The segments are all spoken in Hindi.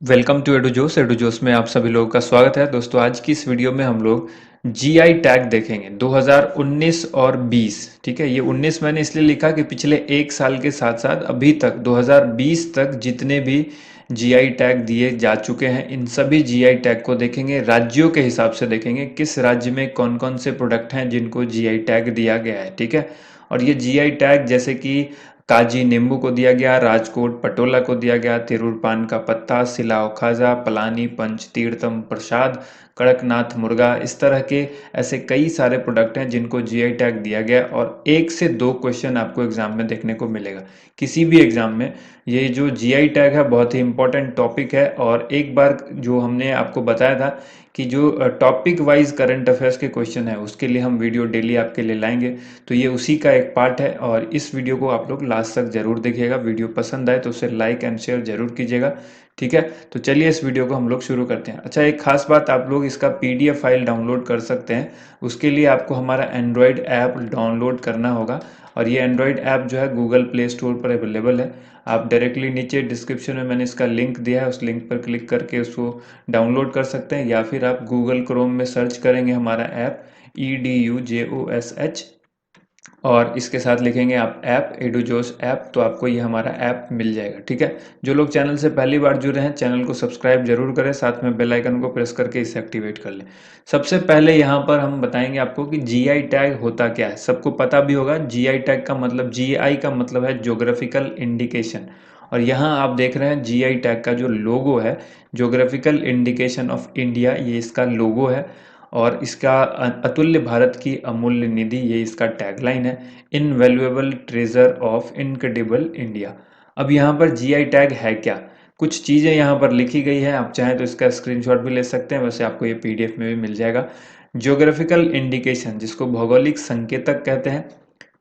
वेलकम टू एडुजोस में आप सभी लोगों का स्वागत है। दोस्तों, आज की इस वीडियो में हम लोग जीआई टैग देखेंगे 2019 और 20। ठीक है, ये 19 मैंने इसलिए लिखा कि पिछले एक साल के साथ साथ अभी तक 2020 तक जितने भी जीआई टैग दिए जा चुके हैं, इन सभी जीआई टैग को देखेंगे। राज्यों के हिसाब से देखेंगे किस राज्य में कौन कौन से प्रोडक्ट हैं जिनको जीआई टैग दिया गया है। ठीक है, और ये जीआई टैग जैसे कि काजी नींबू को दिया गया, राजकोट पटोला को दिया गया, तिरुर पान का पत्ता, सिलाव खाजा, पलानी पंच तीर्थम प्रसाद, कड़कनाथ मुर्गा, इस तरह के ऐसे कई सारे प्रोडक्ट हैं जिनको जीआई टैग दिया गया। और एक से दो क्वेश्चन आपको एग्जाम में देखने को मिलेगा, किसी भी एग्जाम में। ये जो जीआई टैग है बहुत ही इंपॉर्टेंट टॉपिक है। और एक बार जो हमने आपको बताया था कि जो टॉपिक वाइज करंट अफेयर्स के क्वेश्चन है उसके लिए हम वीडियो डेली आपके लिए लाएंगे, तो ये उसी का एक पार्ट है। और इस वीडियो को आप लोग लास्ट तक जरूर देखिएगा। वीडियो पसंद आए तो उसे लाइक एंड शेयर जरूर कीजिएगा। ठीक है, तो चलिए इस वीडियो को हम लोग शुरू करते हैं। अच्छा, एक खास बात, आप लोग इसका पीडीएफ फाइल डाउनलोड कर सकते हैं। उसके लिए आपको हमारा एंड्रॉयड ऐप डाउनलोड करना होगा। और ये एंड्रॉयड ऐप जो है गूगल प्ले स्टोर पर अवेलेबल है। आप डायरेक्टली नीचे डिस्क्रिप्शन में मैंने इसका लिंक दिया है, उस लिंक पर क्लिक करके उसको डाउनलोड कर सकते हैं। या फिर आप गूगल क्रोम में सर्च करेंगे हमारा ऐप EDUJOSH, और इसके साथ लिखेंगे आप ऐप एडुजोस ऐप, तो आपको ये हमारा ऐप मिल जाएगा। ठीक है, जो लोग चैनल से पहली बार जुड़े हैं चैनल को सब्सक्राइब जरूर करें, साथ में बेल आइकन को प्रेस करके इसे एक्टिवेट कर लें। सबसे पहले यहाँ पर हम बताएंगे आपको कि जीआई टैग होता क्या है। सबको पता भी होगा, जीआई टैग का मतलब, जीआई का मतलब है ज्योग्राफिकल इंडिकेशन। और यहाँ आप देख रहे हैं जीआई टैग का जो लोगो है, ज्योग्राफिकल इंडिकेशन ऑफ इंडिया, ये इसका लोगो है। और इसका अतुल्य भारत की अमूल्य निधि, ये इसका टैगलाइन है। Invaluable treasure of incredible India. अब यहाँ पर जीआई टैग है क्या, कुछ चीज़ें यहाँ पर लिखी गई है। आप चाहें तो इसका स्क्रीनशॉट भी ले सकते हैं, वैसे आपको ये पीडीएफ में भी मिल जाएगा। ज्योग्राफिकल इंडिकेशन, जिसको भौगोलिक संकेतक कहते हैं,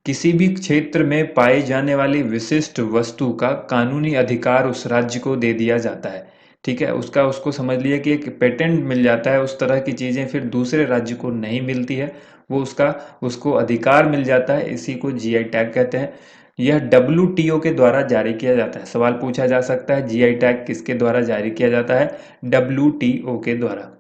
किसी भी क्षेत्र में पाई जाने वाली विशिष्ट वस्तु का कानूनी अधिकार उस राज्य को दे दिया जाता है। ठीक है, उसका उसको समझ लिया कि एक पेटेंट मिल जाता है, उस तरह की चीज़ें फिर दूसरे राज्य को नहीं मिलती है, वो उसको अधिकार मिल जाता है, इसी को जीआई टैग कहते हैं। यह डब्ल्यूटीओ के द्वारा जारी किया जाता है। सवाल पूछा जा सकता है जीआई टैग किसके द्वारा जारी किया जाता है, डब्ल्यूटीओ के द्वारा।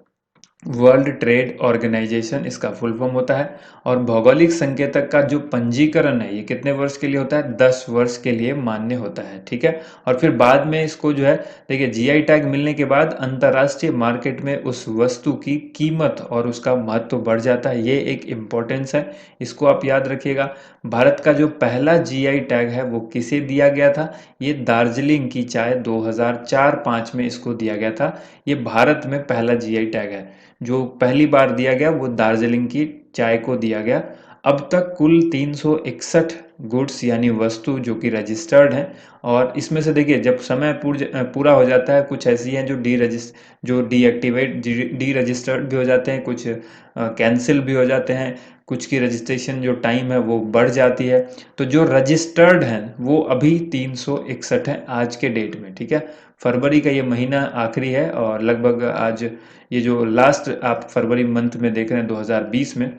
वर्ल्ड ट्रेड ऑर्गेनाइजेशन इसका फुल फॉर्म होता है। और भौगोलिक संकेतक का जो पंजीकरण है ये कितने वर्ष के लिए होता है, 10 वर्ष के लिए मान्य होता है। ठीक है, और फिर बाद में इसको जो है, देखिए जीआई टैग मिलने के बाद अंतर्राष्ट्रीय मार्केट में उस वस्तु की कीमत और उसका महत्व बढ़ जाता है। ये एक इम्पोर्टेंस है, इसको आप याद रखिएगा। भारत का जो पहला जीआई टैग है वो किसे दिया गया था, ये दार्जिलिंग की चाय 2004-5 में इसको दिया गया था। ये भारत में पहला जीआई टैग है। जो पहली बार दिया गया वो दार्जिलिंग की चाय को दिया गया। अब तक कुल 361 गुड्स यानी वस्तु जो कि रजिस्टर्ड हैं। और इसमें से देखिए, जब समय पूरा हो जाता है, कुछ ऐसी हैं जो डी रजिस्टर्ड भी हो जाते हैं, कुछ कैंसिल भी हो जाते हैं, कुछ की रजिस्ट्रेशन जो टाइम है वो बढ़ जाती है। तो जो रजिस्टर्ड हैं वो अभी 361 है आज के डेट में। ठीक है, फरवरी का ये महीना आखिरी है और लगभग आज ये जो लास्ट आप फरवरी मंथ में देख रहे हैं 2020 में,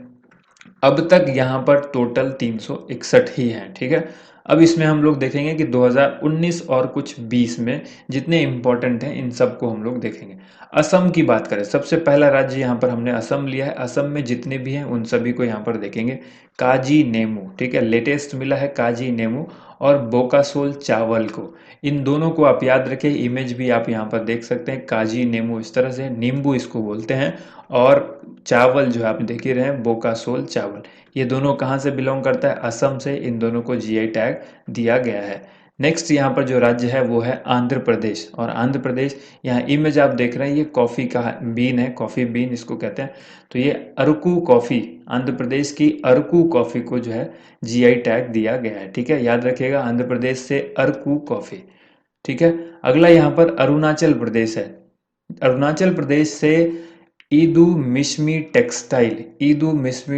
अब तक यहाँ पर टोटल 361 ही हैं। ठीक है, अब इसमें हम लोग देखेंगे कि 2019 और कुछ 20 में जितने इंपॉर्टेंट हैं इन सबको हम लोग देखेंगे। असम की बात करें, सबसे पहला राज्य यहाँ पर हमने असम लिया है। असम में जितने भी हैं उन सभी को यहाँ पर देखेंगे। काजी नेमू, ठीक है, लेटेस्ट मिला है काजी नेमू। और बोकासोल चावल को, इन दोनों को आप याद रखें। इमेज भी आप यहाँ पर देख सकते हैं, काजी नेमू इस तरह से, नींबू इसको बोलते हैं। और चावल जो आप देख ही रहे हैं, बोकासोल चावल, ये दोनों कहाँ से बिलोंग करता है, असम से। इन दोनों को जीआई टैग दिया गया है। नेक्स्ट यहाँ पर जो राज्य है वो है आंध्र प्रदेश। और आंध्र प्रदेश, यहाँ इमेज आप देख रहे हैं, ये कॉफ़ी का बीन है, कॉफ़ी बीन इसको कहते हैं। तो ये अरकू कॉफ़ी, आंध्र प्रदेश की अरकू कॉफ़ी को जो है जीआई टैग दिया गया है। ठीक है, याद रखिएगा, आंध्र प्रदेश से अरकू कॉफ़ी। ठीक है, अगला यहाँ पर अरुणाचल प्रदेश है। अरुणाचल प्रदेश से ईदू मिश्मी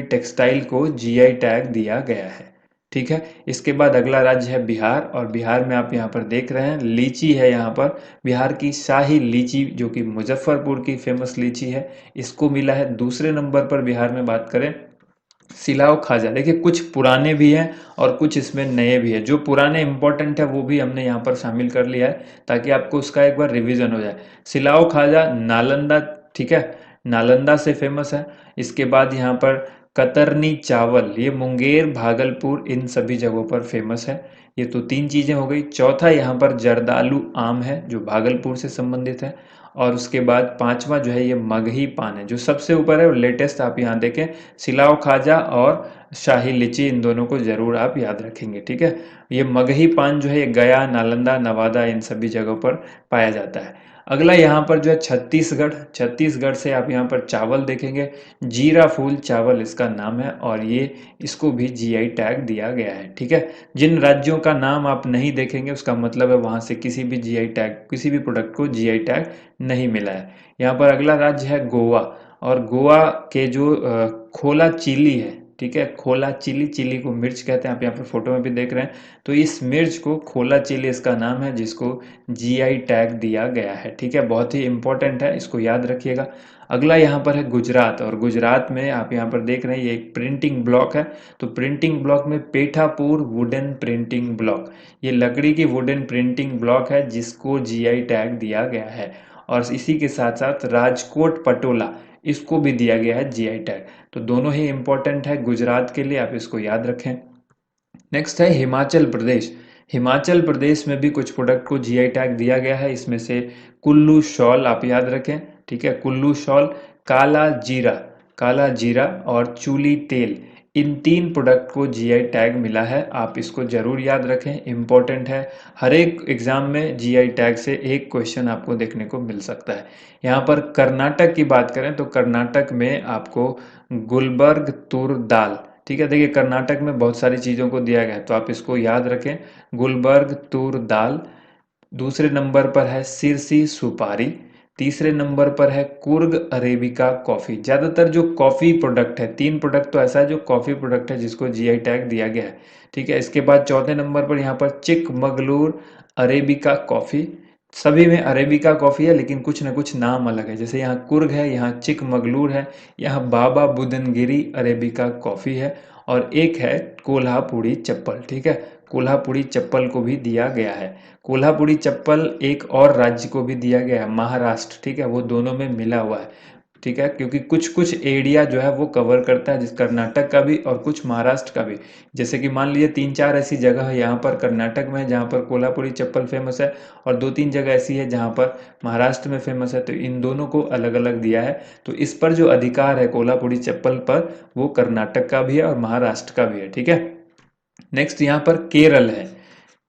टेक्सटाइल को जीआई टैग दिया गया है। ठीक है, इसके बाद अगला राज्य है बिहार। और बिहार में आप यहाँ पर देख रहे हैं लीची है, यहाँ पर बिहार की शाही लीची जो कि मुजफ्फरपुर की फेमस लीची है, इसको मिला है। दूसरे नंबर पर बिहार में बात करें सिलाव खाजा, देखिए कुछ पुराने भी हैं और कुछ इसमें नए भी हैं। जो पुराने इंपॉर्टेंट है वो भी हमने यहाँ पर शामिल कर लिया है ताकि आपको उसका एक बार रिवीजन हो जाए। सिलाव खाजा नालंदा, ठीक है, नालंदा से फेमस है। इसके बाद यहाँ पर कतरनी चावल, ये मुंगेर भागलपुर इन सभी जगहों पर फेमस है। ये तो तीन चीज़ें हो गई। चौथा यहाँ पर जर्दालू आम है जो भागलपुर से संबंधित है। और उसके बाद पांचवा जो है ये मगही पान है जो सबसे ऊपर है और लेटेस्ट आप यहाँ देखें। सिलाव खाजा और शाही लीची, इन दोनों को जरूर आप याद रखेंगे, ठीक है। ये मगही पान जो है ये गया, नालंदा, नवादा इन सभी जगहों पर पाया जाता है। अगला यहाँ पर जो है छत्तीसगढ़, छत्तीसगढ़ से आप यहाँ पर चावल देखेंगे। जीरा फूल चावल इसका नाम है और ये इसको भी जीआई टैग दिया गया है, ठीक है। जिन राज्यों का नाम आप नहीं देखेंगे उसका मतलब है वहां से किसी भी जीआई टैग, किसी भी प्रोडक्ट को जीआई टैग नहीं मिला है। यहाँ पर अगला राज्य है गोवा, और गोवा के जो खोला चिली है, ठीक है, खोला चिली, चिली को मिर्च कहते हैं, आप यहाँ पर फोटो में भी देख रहे हैं। तो इस मिर्च को खोला चिली इसका नाम है जिसको जीआई टैग दिया गया है, ठीक है। बहुत ही इंपॉर्टेंट है, इसको याद रखिएगा। अगला यहाँ पर है गुजरात, और गुजरात में आप यहाँ पर देख रहे हैं ये एक प्रिंटिंग ब्लॉक है। तो प्रिंटिंग ब्लॉक में पेठापुर वुडन प्रिंटिंग ब्लॉक, ये लकड़ी की वुडन प्रिंटिंग ब्लॉक है जिसको जीआई टैग दिया गया है। और इसी के साथ साथ राजकोट पटोला, इसको भी दिया गया है जीआई टैग। तो दोनों ही इंपॉर्टेंट है गुजरात के लिए, आप इसको याद रखें। नेक्स्ट है हिमाचल प्रदेश। हिमाचल प्रदेश में भी कुछ प्रोडक्ट को जीआई टैग दिया गया है। इसमें से कुल्लू शॉल आप याद रखें, ठीक है, कुल्लू शॉल, काला जीरा, काला जीरा और चूली तेल, इन तीन प्रोडक्ट को जीआई टैग मिला है। आप इसको जरूर याद रखें, इंपॉर्टेंट है। हर एक एग्जाम में जीआई टैग से एक क्वेश्चन आपको देखने को मिल सकता है। यहाँ पर कर्नाटक की बात करें तो कर्नाटक में आपको गुलबर्ग तुर दाल, ठीक है, देखिए कर्नाटक में बहुत सारी चीज़ों को दिया गया है तो आप इसको याद रखें, गुलबर्ग तूर दाल। दूसरे नंबर पर है सिरसी सुपारी। तीसरे नंबर पर है कुर्ग अरेबिका कॉफ़ी। ज़्यादातर जो कॉफ़ी प्रोडक्ट है, तीन प्रोडक्ट तो ऐसा है जो कॉफ़ी प्रोडक्ट है जिसको जीआई टैग दिया गया है, ठीक है। इसके बाद चौथे नंबर पर यहाँ पर चिकमगलूर अरेबिका कॉफ़ी। सभी में अरेबिका कॉफ़ी है लेकिन कुछ ना कुछ नाम अलग है, जैसे यहाँ कुर्ग है, यहाँ चिकमगलूर है, यहाँ बाबा बुदनगिरी अरेबिका कॉफ़ी है, और एक है कोल्हापुरी चप्पल, ठीक है। कोल्हापुरी चप्पल को भी दिया गया है। कोल्हापुरी चप्पल एक और राज्य को भी दिया गया है, महाराष्ट्र, ठीक है, वो दोनों में मिला हुआ है, ठीक है, क्योंकि कुछ कुछ एरिया जो है वो कवर करता है, जिस कर्नाटक का भी और कुछ महाराष्ट्र का भी। जैसे कि मान लीजिए तीन चार ऐसी जगह है यहाँ पर कर्नाटक में जहाँ पर कोल्हापुरी चप्पल फेमस है, और दो तीन जगह ऐसी है जहाँ पर महाराष्ट्र में फेमस है, तो इन दोनों को अलग अलग दिया है। तो इस पर जो अधिकार है कोल्हापुरी चप्पल पर, वो कर्नाटक का भी है और महाराष्ट्र का भी है, ठीक है। नेक्स्ट यहाँ पर केरल है।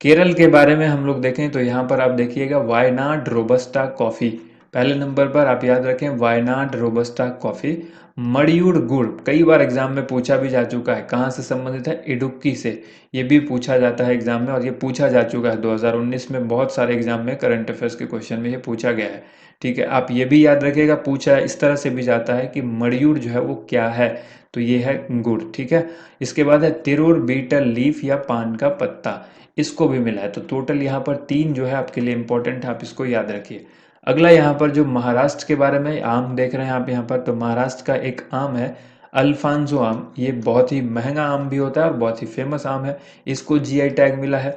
केरल के बारे में हम लोग देखें तो यहाँ पर आप देखिएगा वायनाड रोबस्टा कॉफ़ी, पहले नंबर पर आप याद रखें वायनाड रोबस्टा कॉफ़ी। मड़ियूर गुड़ कई बार एग्जाम में पूछा भी जा चुका है, कहाँ से संबंधित है, इडुक्की से, ये भी पूछा जाता है एग्जाम में, और ये पूछा जा चुका है 2019 में बहुत सारे एग्जाम में, करंट अफेयर्स के क्वेश्चन में ये पूछा गया है, ठीक है। आप ये भी याद रखिएगा, पूछा इस तरह से भी जाता है कि मड़ियूर जो है वो क्या है, तो ये है गुड़, ठीक है। इसके बाद है तिरुर बीटल लीफ या पान का पत्ता, इसको भी मिला है। तो टोटल यहाँ पर तीन जो है आपके लिए इंपॉर्टेंट है, आप इसको याद रखिए। अगला यहाँ पर जो महाराष्ट्र के बारे में आम देख रहे हैं आप यहाँ पर, तो महाराष्ट्र का एक आम है अल्फांसो आम। ये बहुत ही महंगा आम भी होता है और बहुत ही फेमस आम है, इसको जीआई टैग मिला है।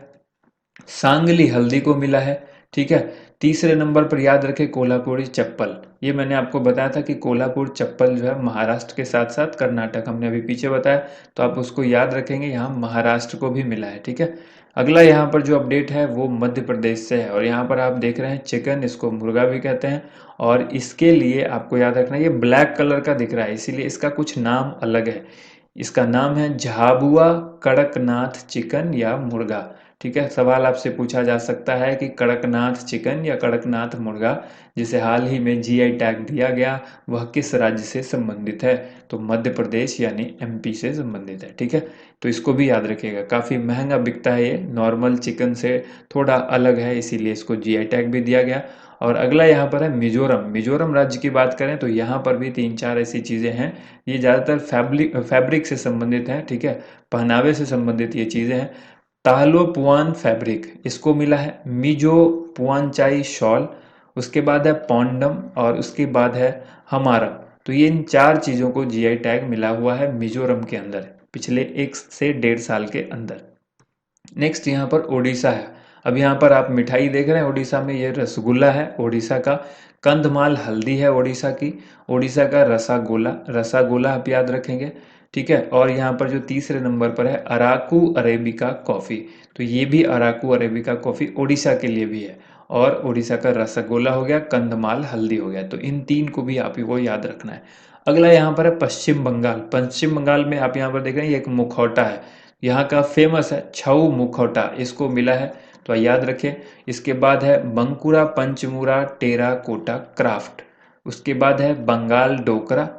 सांगली हल्दी को मिला है, ठीक है। तीसरे नंबर पर याद रखें कोल्हापुरी चप्पल, ये मैंने आपको बताया था कि कोल्हापुर चप्पल जो है महाराष्ट्र के साथ साथ कर्नाटक, हमने अभी पीछे बताया, तो आप उसको याद रखेंगे, यहाँ महाराष्ट्र को भी मिला है, ठीक है। अगला यहाँ पर जो अपडेट है वो मध्य प्रदेश से है, और यहाँ पर आप देख रहे हैं चिकन, इसको मुर्गा भी कहते हैं, और इसके लिए आपको याद रखना ये ब्लैक कलर का दिख रहा है इसीलिए इसका कुछ नाम अलग है। इसका नाम है झाबुआ कड़कनाथ चिकन या मुर्गा, ठीक है। सवाल आपसे पूछा जा सकता है कि कड़कनाथ चिकन या कड़कनाथ मुर्गा जिसे हाल ही में जीआई टैग दिया गया वह किस राज्य से संबंधित है, तो मध्य प्रदेश यानी एमपी से संबंधित है, ठीक है। तो इसको भी याद रखिएगा, काफ़ी महंगा बिकता है ये, नॉर्मल चिकन से थोड़ा अलग है इसीलिए इसको जीआई टैग भी दिया गया। और अगला यहाँ पर है मिजोरम। मिजोरम राज्य की बात करें तो यहाँ पर भी तीन चार ऐसी चीज़ें हैं, ये ज़्यादातर फैब्रिक से संबंधित हैं, ठीक है, पहनावे से संबंधित ये चीज़ें हैं। ताहलो पुआन फैब्रिक, इसको मिला है। मिजो पुआनचाई शॉल, उसके बाद है पौंडम, और उसके बाद है हमारा, तो ये इन 4 चीज़ों को जीआई टैग मिला हुआ है मिजोरम के अंदर पिछले 1 से 1.5 साल के अंदर। नेक्स्ट यहाँ पर ओडिशा है। अब यहाँ पर आप मिठाई देख रहे हैं ओडिशा में, ये रसगुल्ला है ओडिशा का। कंधमाल हल्दी है ओडिशा की। ओडिशा का रसागोला, रसागोला आप याद रखेंगे, ठीक है। और यहाँ पर जो तीसरे नंबर पर है अराकू अरेबिका कॉफ़ी, तो ये भी अराकू अरेबिका कॉफ़ी ओडिशा के लिए भी है। और ओडिशा का रसगोला हो गया, कंधमाल हल्दी हो गया, तो इन 3 को भी आप ही को याद रखना है। अगला यहाँ पर है पश्चिम बंगाल। पश्चिम बंगाल में आप यहाँ पर देख रहे हैं ये एक मुखौटा है, यहाँ का फेमस है छऊ मुखौटा, इसको मिला है, तो याद रखें। इसके बाद है बंकुरा पंचमुरा टेराकोटा क्राफ्ट। उसके बाद है बंगाल डोकरा।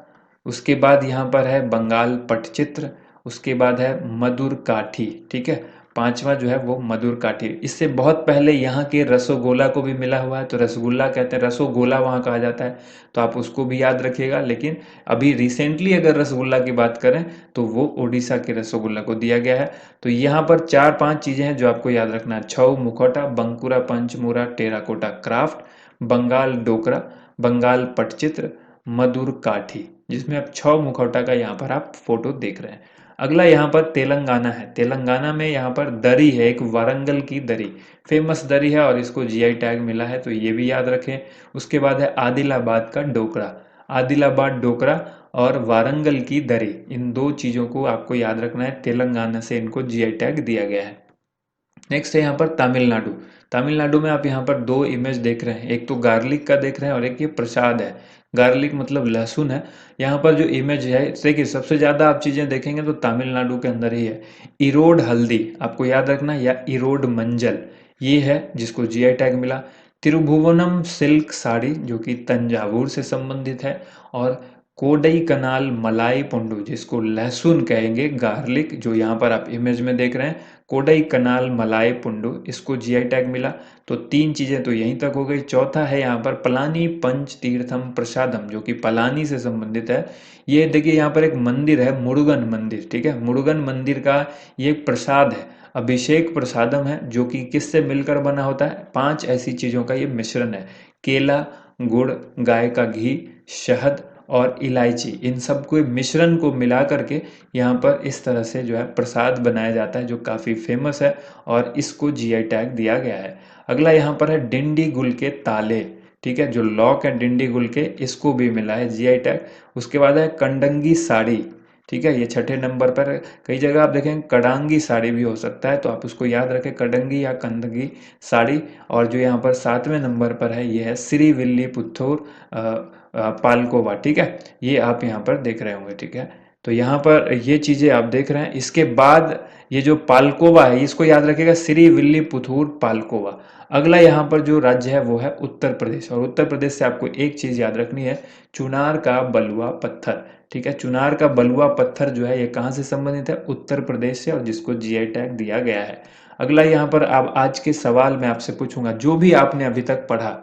उसके बाद यहाँ पर है बंगाल पटचित्र। उसके बाद है मधुर काठी, ठीक है। पांचवा जो है वो मधुर काठी। इससे बहुत पहले यहाँ के रसोगोला को भी मिला हुआ है, तो रसगुल्ला कहते हैं, रसोगोला वहाँ कहा जाता है, तो आप उसको भी याद रखिएगा। लेकिन अभी रिसेंटली अगर रसगुल्ला की बात करें तो वो ओडिशा के रसगुल्ला को दिया गया है। तो यहाँ पर 4-5 चीज़ें हैं जो आपको याद रखना है। छऊ मुखौटा, बंकुरा पंचमुरा टेराकोटा क्राफ्ट, बंगाल डोकरा, बंगाल पटचित्र, मधुर काठी, जिसमें आप छऊ मुखौटा का यहाँ पर आप फोटो देख रहे हैं। अगला यहाँ पर तेलंगाना है। तेलंगाना में यहाँ पर दरी है, एक वारंगल की दरी, फेमस दरी है और इसको जीआई टैग मिला है, तो ये भी याद रखें। उसके बाद है आदिलाबाद का डोकरा। आदिलाबाद डोकरा और वारंगल की दरी, इन 2 चीज़ों को आपको याद रखना है, तेलंगाना से इनको जीआई टैग दिया गया है। नेक्स्ट है यहाँ पर तमिलनाडु। तमिलनाडु में आप यहाँ पर 2 इमेज देख रहे हैं, एक तो गार्लिक का देख रहे हैं और एक ये प्रसाद है। गार्लिक मतलब लहसुन है। यहाँ पर जो इमेज है, देखिए सबसे ज़्यादा आप चीज़ें देखेंगे तो तमिलनाडु के अंदर ही है। इरोड हल्दी आपको याद रखना है, या इरोड मंजल, ये है जिसको जीआई टैग मिला। तिरुभुवनम सिल्क साड़ी जो कि तंजावुर से संबंधित है। और कोडई कनाल मलाई पुंडू, जिसको लहसुन कहेंगे, गार्लिक, जो यहाँ पर आप इमेज में देख रहे हैं, कोडई कनाल मलाई पुंडू, इसको जीआई टैग मिला। तो 3 चीजें तो यहीं तक हो गई। चौथा है यहाँ पर पलानी पंच तीर्थम प्रसादम, जो कि पलानी से संबंधित है। ये देखिए यहाँ पर एक मंदिर है, मुरुगन मंदिर, ठीक है। मुरुगन मंदिर का ये प्रसाद है, अभिषेक प्रसादम है, जो कि किससे मिलकर बना होता है, 5 ऐसी चीजों का ये मिश्रण है। केला, गुड़, गाय का घी, शहद और इलायची, इन सब को मिश्रण को मिला करके यहाँ पर इस तरह से जो है प्रसाद बनाया जाता है, जो काफ़ी फेमस है और इसको जीआई टैग दिया गया है। अगला यहाँ पर है डिंडी गुल के ताले, ठीक है, जो लॉक है डिंडी गुल के, इसको भी मिला है जीआई टैग। उसके बाद है कंडंगी साड़ी, ठीक है, ये 6ठे नंबर पर है। कई जगह आप देखें कडांगी साड़ी भी हो सकता है, तो आप उसको याद रखें, कडंगी या कंदगी साड़ी। और जो यहाँ पर 7वें नंबर पर है ये है श्री विल्ली पुथुर पालकोवा, ठीक है, ये आप यहाँ पर देख रहे होंगे, ठीक है। तो यहाँ पर ये चीज़ें आप देख रहे हैं। इसके बाद ये जो पालकोवा है, इसको याद रखिएगा, श्री विल्ली पुथुर पालकोवा। अगला यहाँ पर जो राज्य है वो है उत्तर प्रदेश, और उत्तर प्रदेश से आपको एक चीज़ याद रखनी है, चुनार का बलुआ पत्थर, ठीक है। चुनार का बलुआ पत्थर जो है ये कहाँ से संबंधित है, उत्तर प्रदेश से, और जिसको जीआई टैग दिया गया है। अगला यहाँ पर आप आज के सवाल मैं आपसे पूछूंगा, जो भी आपने अभी तक पढ़ा,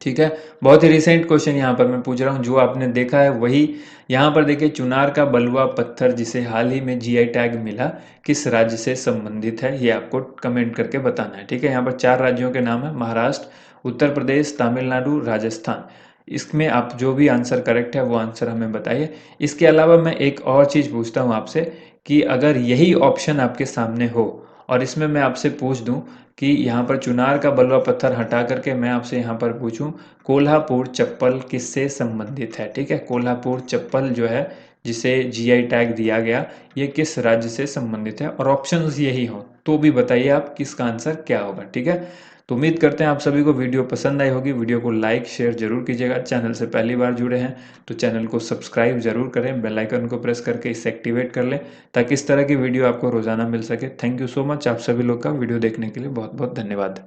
ठीक है, बहुत ही रिसेंट क्वेश्चन यहाँ पर मैं पूछ रहा हूँ, जो आपने देखा है वही। यहाँ पर देखिए, चुनार का बलुआ पत्थर जिसे हाल ही में जीआई टैग मिला, किस राज्य से संबंधित है, ये आपको कमेंट करके बताना है, ठीक है। यहाँ पर 4 राज्यों के नाम है, महाराष्ट्र, उत्तर प्रदेश, तमिलनाडु, राजस्थान। इसमें आप जो भी आंसर करेक्ट है वो आंसर हमें बताइए। इसके अलावा मैं एक और चीज़ पूछता हूँ आपसे, कि अगर यही ऑप्शन आपके सामने हो और इसमें मैं आपसे पूछ दूं कि यहाँ पर चुनार का बलुआ पत्थर हटा करके मैं आपसे यहाँ पर पूछूं कोल्हापुर चप्पल किससे संबंधित है, ठीक है। कोल्हापुर चप्पल जो है जिसे जीआई टैग दिया गया, ये किस राज्य से संबंधित है, और ऑप्शंस यही हो तो भी बताइए आप किसका आंसर क्या होगा, ठीक है। तो उम्मीद करते हैं आप सभी को वीडियो पसंद आई होगी। वीडियो को लाइक शेयर जरूर कीजिएगा। चैनल से पहली बार जुड़े हैं तो चैनल को सब्सक्राइब जरूर करें, बेल आइकन को प्रेस करके इसे एक्टिवेट कर लें, ताकि इस तरह की वीडियो आपको रोजाना मिल सके। थैंक यू सो मच, आप सभी लोग का वीडियो देखने के लिए बहुत बहुत धन्यवाद।